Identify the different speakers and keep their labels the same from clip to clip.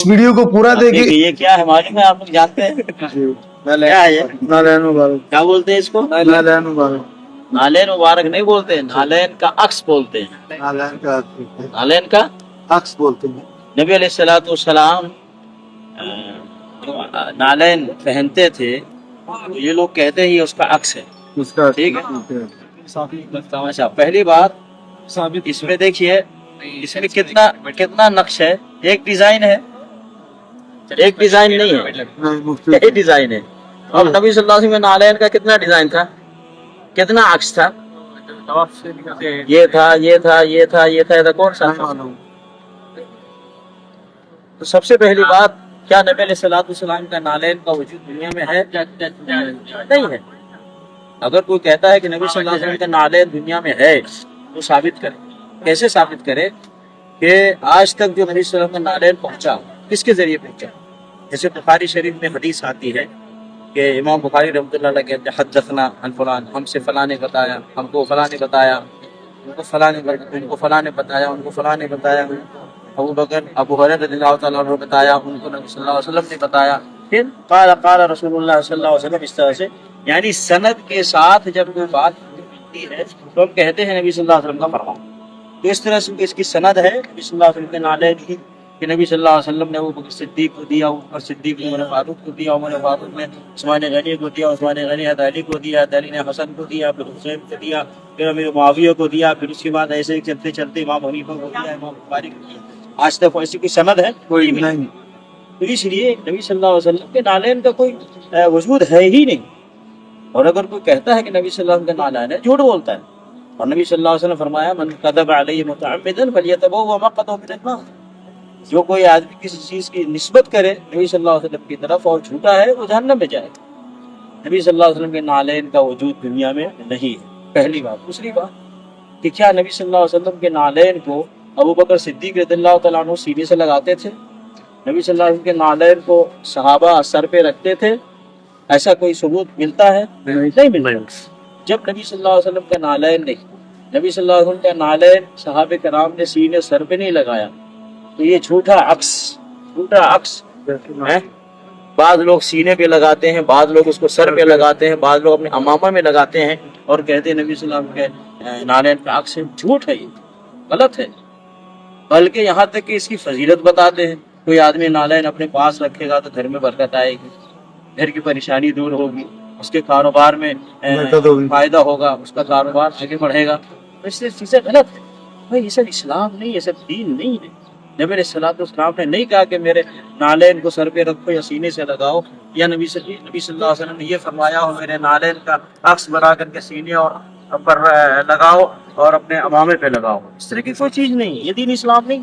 Speaker 1: Video को पूरा देखिए।
Speaker 2: ये क्या है मालूम है, आप लोग जानते हैं क्या है ये?
Speaker 1: नालैन मुबारक।
Speaker 2: क्या बोलते हैं इसको?
Speaker 1: नालैन मुबारक।
Speaker 2: नालैन मुबारक नहीं बोलते हैं, नालैन का अक्स बोलते हैं। नालैन का
Speaker 1: अक्स बोलते हैं।
Speaker 2: नबी अलैहिस्सलातु वस्सलाम जो नालैन पहनते थे, तो ये लोग कहते हैं ये उसका अक्स है।
Speaker 1: उसका
Speaker 2: ठीक है। तमाशा पहली बात इसमें देखिए, इसमें कितना कितना नक्श है, एक डिजाइन है, एक डिजाइन नहीं है, एक डिजाइन है। और नबी सल्लल्लाहु अलैहि वसल्लम में नालैन का कितना डिजाइन था, कितना अक्स था? ये था, ये था, ये था, ये था, ये था, कौन सा था? तो सबसे पहली बात, क्या नबी अलैहिस्सलातु वस्सलाम का नालैन का वजूद दुनिया में है? नहीं है। अगर कोई कहता है कि नबी सल्लल्लाहु अलैहि वसल्लम का नालैन दुनिया में है, तो साबित करे। कैसे साबित करे? कि आज तक जो नबी सल्लल्लाहु अलैहि वसल्लम का नालैन पहुंचा, किसके जरिए पहुंचा? जैसे बुखारी शरीफ में हदीस आती है कि इमाम बुखारी रहमतुल्लाह अलैह कहते हैं, हद्दसना अन फलान, हमसे फलां ने बताया, हमको फलां ने बताया, उनको फलां ने बताया, उनको फलां ने बताया, अबू बकर अबू हुरैरा रज़ियल्लाहु तआला अन्हु ने बताया, उनको नबी सल्लल्लाहु अलैहि वसल्लम ने बताया, फिर क़ाल रसूलुल्लाह सल्लल्लाहु अलैहि वसल्लम, इस तरह से। यानी सनद के साथ जब कोई बात होती है तो हम कहते हैं नबी सल्लल्लाहु अलैहि वसल्लम का फरमान। तो इस तरह से इसकी सनद है नबी सल्लल्लाहु अलैहि वसल्लम के नालैन की, कि नबी सल्लल्लाहु अलैहि वसल्लम ने अबू बकर सिद्दीक को दिया, उमर सिद्दीक ने उमर फारूक को दिया, उमर फारूक ने उस्मान गनी को दिया, उस्मान गनी ने अली को दिया, अली ने हसन को दिया, फिर हुसैन को दिया, फिर अमीर मुआविया को दिया, फिर उसके बाद ऐसे चलते चलते इमाम हनीफा को दिया, इमाम बुखारी को दिया। आज तक ऐसी कोई सनद है? कोई नहीं। तो इसलिए नबी सल्लल्लाहु अलैहि वसल्लम के नालैन का कोई वजूद है ही नहीं। और अगर कोई कहता है कि नबी सल्लल्लाहु अलैहि वसल्लम का नालैन है, झूठ बोलता है। और नबी सल्लल्लाहु अलैहि वसल्लम फरमाया, मन कज़ब अलैहि मुतअम्मिदन फलियतबव्वा मक़अदहु मिनन नार। जो कोई आदमी किसी चीज की निस्बत करे नबी सल्लल्लाहु अलैहि वसल्लम की तरफ और झूठा है, वो जहन्नम में जाएगा। नबी सल्लल्लाहु अलैहि वसल्लम के नालैन का वजूद दुनिया में नहीं है, पहली बात। दूसरी बात कि क्या नबी सल्लल्लाहु अलैहि वसल्लम के नालैन को अबू बकर सिद्दीक रज़ियल्लाहु तआला अन्हु सीने से लगाते थे? नबी सल्लल्लाहु अलैहि वसल्लम के नालैन को सहाबा सर पे रखते थे? ऐसा कोई सबूत मिलता है? नहीं मिलता। जब नबी सल्लल्लाहु अलैहि वसल्लम का नालैन नहीं, नबी सल्लल्लाहु अलैहि वसल्लम का नालैन सहाबे कराम ने सीने सर पे नहीं लगाया, तो ये झूठा अक्स है। बाद लोग सीने पे लगाते हैं, बाद लोग उसको सर पे लगाते हैं, बाद लोग अपने अमामा में लगाते हैं और कहते हैं नबी सल्लल्लाहु अलैहि वसल्लम के नालैन का अक्स है। झूठ है, ये गलत है। बल्कि यहाँ तक कि इसकी फजीलत बताते हैं। कोई आदमी नालैन अपने पास रखेगा तो घर में बरकत आएगी, घर की परेशानी दूर होगी, उसके कारोबार में फायदा होगा, उसका कारोबार आगे बढ़ेगा। तो इससे चीजें गलत है भाई, ये सब इस्लाम नहीं, ये सब दीन नहीं है। नबी अलैहिस्सलातु वस्सलाम ने नहीं कहा कि मेरे नालैन को सर पे रखो या सीने से लगाओ, या नबी सल्लल्लाहु अलैहि वसल्लम ने ये फरमाया हो मेरे नालैन का अक्स बना करके सीने और पर लगाओ और अपने अमामे पे लगाओ। इस तरह की कोई चीज नहीं, ये दीन इस्लाम नहीं।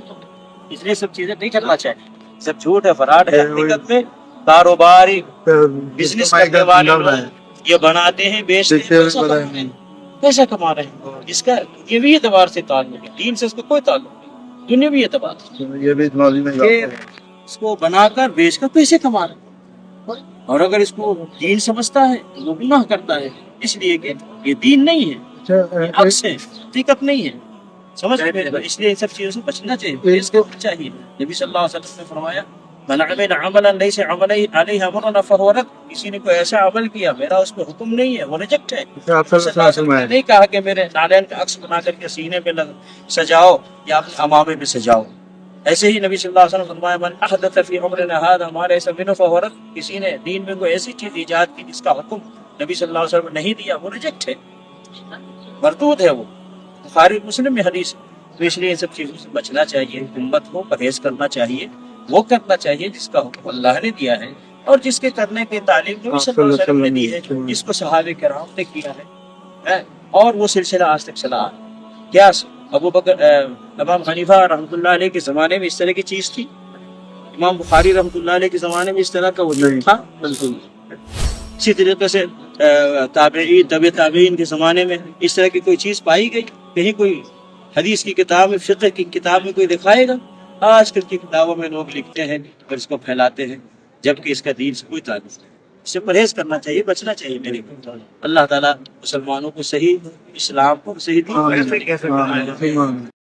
Speaker 2: इसलिए सब चीजें नहीं करना चाहिए, सब झूठ है, फराड है। हकीकत में कारोबारी बिजनेस करने वाले लोग ये बनाते हैं, बेचते हैं, पैसा कमा रहे हैं। इसका दुनियावी एतबार से ताल्लुक है, दीन से इसका कोई ताल्लुक नहीं। दुनियावी एतबार से इसको बनाकर बेचकर पैसे कमा रहे हैं, और अगर इसको दीन समझता है तो वो गुनाह करता है, इसलिए कि ये दीन नहीं है, ये अक्स है, हकीकत नहीं है। समझ में? इसलिए इन सब चीजों से बचना चाहिए, इसको चाहिए। नबी सल्लल्लाहु अलैहि वसल्लम ने फरमाया, मन अमिला अमलन लैसा अलैहि अमरुना फहुव रद्द। किसी ने कोई ऐसा अमल किया मेरा उस पर हुक्म नहीं है, वो रिजेक्ट है। नहीं कहा कि मेरे नालैन का अक्स बना करके सीने पे सजाओ या अपने अमामे पे सजाओ। ऐसे ही नबी सल्लल्लाहु अलैहि वसल्लम ने फरमाया, मन अहदथ फी अमरिना हादा हमारे ऐसा मिनहु फहुव रद्द। किसी ने दीन में कोई ऐसी चीज ईजाद की जिसका हुक्म नबी सल्लल्लाहु अलैहि वसल्लम ने नहीं दिया, वो रिजेक्ट है, मरदूद है, वो बुखारी मुस्लिम में हदीस। तो इसलिए इन सब चीजों से बचना चाहिए, उम्मत को परहेज करना चाहिए, वो करना चाहिए जिसका हुक्म अल्लाह ने दिया है और जिसके करने की तालीम नबी सल्लल्लाहु अलैहि वसल्लम ने दी है, जिसको सहाबे किराम ने किया है, और वो सिलसिला आज तक चला। क्या अबू बकर इमाम हनीफा रहमतुल्लाह अलैह के ज़माने में इस तरह की चीज़ थी? इमाम बुखारी रहमतुल्लाह अलैह के ज़माने में इस तरह का वजूद था? बिल्कुल। इसी तरीके से ताबईन के ज़माने में इस तरह की कोई चीज़ पाई गई? कहीं कोई हदीस की किताब में, फ़िक़्ह की किताब में कोई दिखाएगा? आजकल की किताबों में लोग लिखते हैं और इसको फैलाते हैं, जबकि इसका दीन से कोई ताल्लुक नहीं। इससे परहेज करना चाहिए, बचना चाहिए मेरे को। अल्लाह ताला मुसलमानों को सही इस्लाम को सही